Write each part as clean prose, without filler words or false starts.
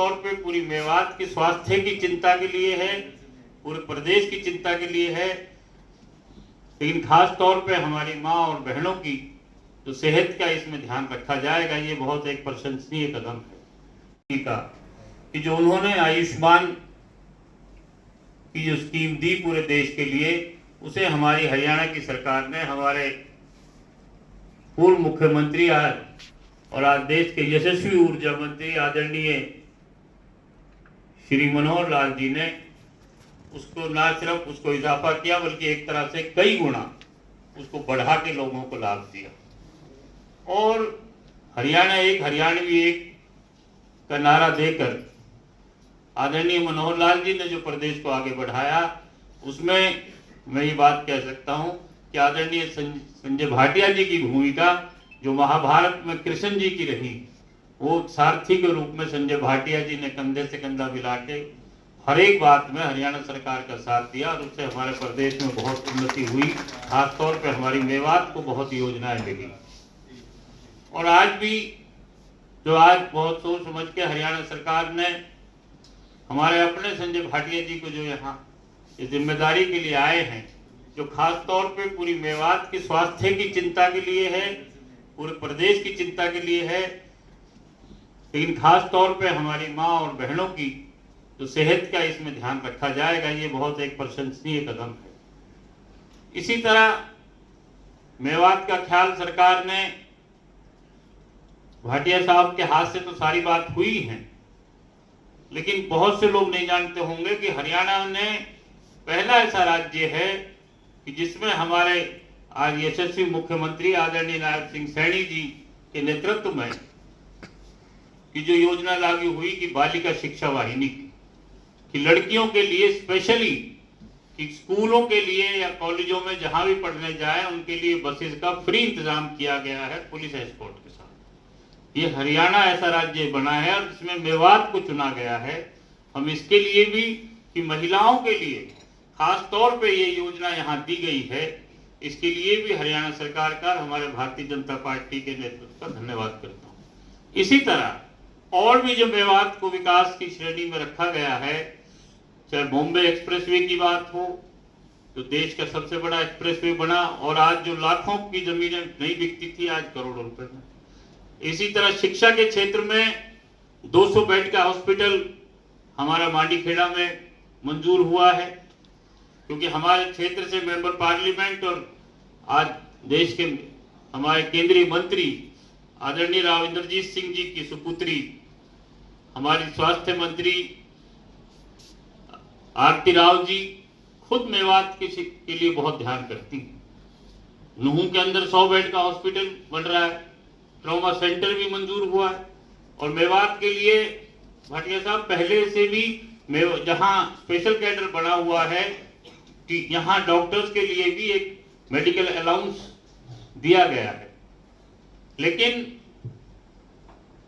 तौर पे पूरी मेवात की स्वास्थ्य की चिंता के लिए है, पूरे प्रदेश की चिंता के लिए है, लेकिन खास तौर पे हमारी माँ और बहनों की जो सेहत का इसमें ध्यान रखा जाएगा, ये बहुत एक प्रशंसनीय कदम है कि जो उन्होंने आयुष्मान की जो स्कीम दी पूरे देश के लिए, उसे हमारी हरियाणा की सरकार ने, हमारे पूर्व मुख्यमंत्री और आज देश के यशस्वी ऊर्जा मंत्री आदरणीय श्री मनोहर लाल जी ने उसको न सिर्फ उसको इजाफा किया, बल्कि एक तरह से कई गुना उसको बढ़ा के लोगों को लाभ दिया। और हरियाणवी एक का नारा देकर आदरणीय मनोहर लाल जी ने जो प्रदेश को आगे बढ़ाया, उसमें मैं ये बात कह सकता हूं कि आदरणीय संजय भाटिया जी की भूमिका जो महाभारत में कृष्ण जी की रही, वो सारथी के रूप में संजय भाटिया जी ने कंधे से कंधा मिला के हर एक बात में हरियाणा सरकार का साथ दिया और उससे हमारे प्रदेश में बहुत उन्नति हुई। खासतौर पर हमारी मेवात को बहुत योजनाएं मिली। और आज भी जो आज बहुत सोच समझ के हरियाणा सरकार ने हमारे अपने संजय भाटिया जी को जो यहाँ इस जिम्मेदारी के लिए आए हैं, जो खास तौर पे पूरी मेवात की स्वास्थ्य की चिंता के लिए है, पूरे प्रदेश की चिंता के लिए है, लेकिन खास तौर पे हमारी माँ और बहनों की जो सेहत का इसमें ध्यान रखा जाएगा, ये बहुत एक प्रशंसनीय कदम है। इसी तरह मेवात का ख्याल सरकार ने, भाटिया साहब के हाथ से तो सारी बात हुई है, लेकिन बहुत से लोग नहीं जानते होंगे कि हरियाणा ने पहला ऐसा राज्य है कि जिसमें हमारे आज यशस्वी मुख्यमंत्री आदरणीय नायब सिंह सैनी जी के नेतृत्व में कि जो योजना लागू हुई कि बालिका शिक्षा वाहिनी कि लड़कियों के लिए स्पेशली कि स्कूलों के लिए या कॉलेजों में जहां भी पढ़ने जाए उनके लिए बसेस का फ्री इंतजाम किया गया है पुलिस एस्कॉर्ट के साथ। ये हरियाणा ऐसा राज्य बना है और इसमें मेवात को चुना गया है। हम इसके लिए भी कि महिलाओं के लिए खास तौर पे ये योजना यहाँ दी गई है, इसके लिए भी हरियाणा सरकार का, हमारे भारतीय जनता पार्टी के नेतृत्व का धन्यवाद करता हूँ। इसी तरह और भी जो मेवात को विकास की श्रेणी में रखा गया है, चाहे बॉम्बे एक्सप्रेसवे की बात हो, जो देश का सबसे बड़ा एक्सप्रेसवे बना और आज जो लाखों की जमीनें नहीं बिकती थी, आज करोड़ों रुपए में। इसी तरह शिक्षा के क्षेत्र में 200 बेड का हॉस्पिटल हमारा मांडीखेड़ा में मंजूर हुआ है, क्योंकि हमारे क्षेत्र से मेंबर पार्लियामेंट और आज देश के हमारे केंद्रीय मंत्री आदरणीय राव इंद्रजीत सिंह जी की सुपुत्री हमारी स्वास्थ्य मंत्री आरती राव जी खुद मेवात के लिए बहुत ध्यान करती हैं। नुहू के अंदर 100 बेड का हॉस्पिटल बन रहा है, ट्रॉमा सेंटर भी मंजूर हुआ है। और मेवात के लिए भाटिया साहब पहले से भी जहां स्पेशल कैडर बना हुआ है कि यहाँ डॉक्टर्स के लिए भी एक मेडिकल अलाउंस दिया गया है। लेकिन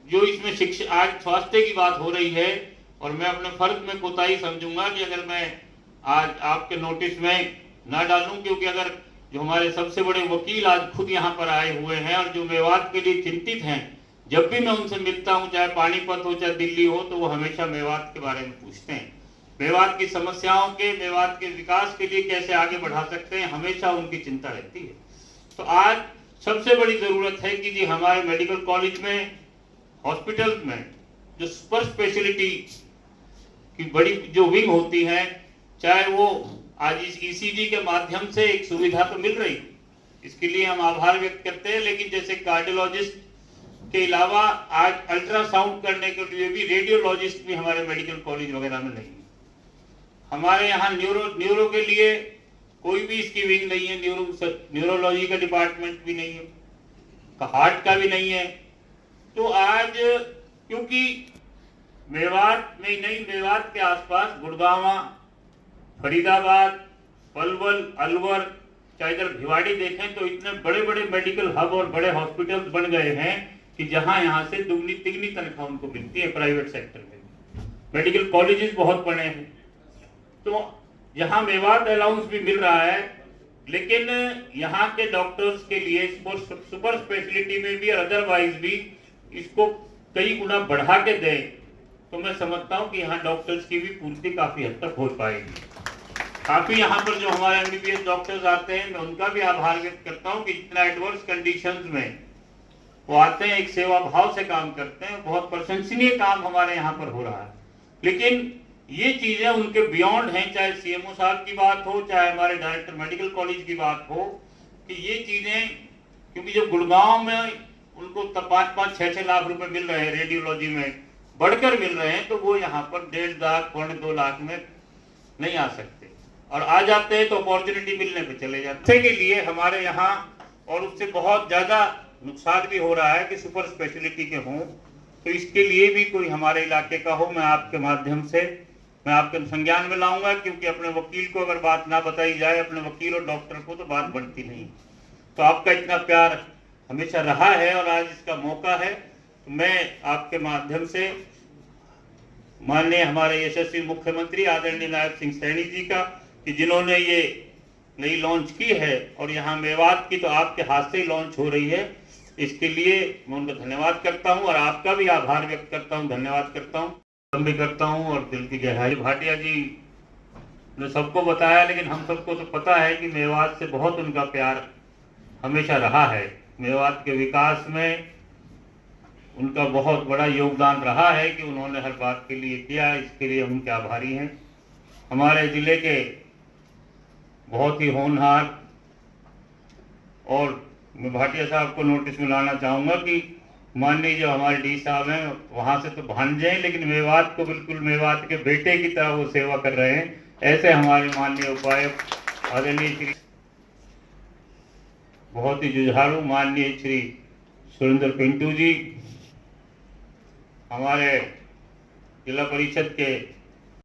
जो इसमें शिक्षा, आज स्वास्थ्य की बात हो रही है, और मैं अपने फर्ज में कोताही समझूंगा कि अगर मैं आज आपके नोटिस में ना डालूं, क्योंकि अगर जो हमारे सबसे बड़े वकील आज खुद यहाँ पर आए हुए हैं और जो मेवात के लिए चिंतित हैं, जब भी मैं उनसे मिलता हूँ, चाहे पानीपत हो चाहे दिल्ली हो, तो वो हमेशा मेवात के बारे में पूछते हैं। मेवात की समस्याओं के, मेवात के विकास के लिए कैसे आगे बढ़ा सकते हैं, हमेशा उनकी चिंता रहती है। तो आज सबसे बड़ी जरूरत है कि जी हमारे मेडिकल कॉलेज में, हॉस्पिटल में जो सुपर स्पेशलिटी की बड़ी जो विंग होती है, चाहे वो आज इस ईसीजी के माध्यम से एक सुविधा तो मिल रही, इसके लिए हम आभार व्यक्त करते हैं। लेकिन जैसे कार्डियोलॉजिस्ट के अलावा आज अल्ट्रासाउंड करने के लिए भी रेडियोलॉजिस्ट भी हमारे मेडिकल कॉलेज वगैरह में नहीं है। हमारे यहाँ न्यूरो के लिए कोई भी इसकी विंग नहीं है, न्यूरोलॉजी का डिपार्टमेंट भी नहीं है, हार्ट का भी नहीं है। तो आज क्योंकि मेवात में नहीं, मेवात के आसपास गुड़गांव, फरीदाबाद, पलवल, अलवर, चाहे इधर भिवाड़ी देखें तो इतने बड़े बड़े मेडिकल हब और बड़े हॉस्पिटल बन गए हैं कि जहां यहाँ से दुगनी तिगनी तनख्वाह उनको मिलती है प्राइवेट सेक्टर में। मेडिकल कॉलेजेस बहुत बड़े हैं, तो यहाँ मेवात अलाउंस भी मिल रहा है, लेकिन यहाँ के डॉक्टर्स के लिए सुपर स्पेशलिटी में भी और अदरवाइज भी इसको कई गुना बढ़ा के दें, तो मैं समझता हूँ कि यहाँ डॉक्टर्स की भी पूर्ति काफ़ी हद तक हो पाएगी। काफ़ी यहाँ पर जो हमारे MBBS डॉक्टर्स आते हैं, मैं उनका भी आभार व्यक्त करता हूँ कि इतना एडवर्स कंडीशंस में वो आते हैं, एक सेवा भाव से काम करते हैं। बहुत प्रशंसनीय काम हमारे यहाँ पर हो रहा है। लेकिन ये चीज़ें उनके बियॉन्ड हैं, चाहे CMO साहब की बात हो, चाहे हमारे डायरेक्टर मेडिकल कॉलेज की बात हो, कि ये चीज़ें, क्योंकि जब गुड़गांव में उनको 5-5, 6-6 लाख रुपए मिल रहे हैं, रेडियोलॉजी में बढ़कर मिल रहे हैं, तो वो यहाँ पर 1.5 लाख, 2.25 लाख में नहीं आ सकते, और आ जाते हैं तो अपॉर्चुनिटी मिलने पे चले जाते के लिए हमारे यहाँ। और उससे बहुत ज़्यादा नुकसान भी हो रहा है कि सुपर स्पेशलिटी के हों, तो इसके लिए भी कोई हमारे इलाके का हो, मैं आपके माध्यम से मैं आपके संज्ञान में लाऊंगा, क्योंकि अपने वकील को अगर बात ना बताई जाए, अपने वकील और डॉक्टर को, तो बात बनती नहीं। तो आपका इतना प्यार हमेशा रहा है और आज इसका मौका है, तो मैं आपके माध्यम से माननीय हमारे यशस्वी मुख्यमंत्री आदरणीय नायब सिंह सैनी जी का, कि जिन्होंने ये नई लॉन्च की है, और यहाँ मेवात की तो आपके हाथ से ही लॉन्च हो रही है, इसके लिए मैं उनका धन्यवाद करता हूँ और आपका भी आभार व्यक्त करता हूँ, धन्यवाद करता हूँ भी करता हूँ। और दिल की गहराई भाटिया जी ने सबको बताया, लेकिन हम सबको तो पता है कि मेवात से बहुत उनका प्यार हमेशा रहा है। मेवात के विकास में उनका बहुत बड़ा योगदान रहा है कि उन्होंने हर बात के लिए किया, इसके लिए उनके आभारी हैं। हमारे ज़िले के बहुत ही होनहार, और मैं भाटिया साहब को नोटिस में लाना चाहूँगा कि माननीय जो हमारे डी साहब हैं, वहाँ से तो भांजे हैं, लेकिन मेवात को बिल्कुल मेवात के बेटे की तरह वो सेवा कर रहे हैं। ऐसे हमारे माननीय उपायुक्त आदरणीय श्री बहुत ही जुझारू माननीय श्री सुरेंद्र पिंटू जी, हमारे जिला परिषद के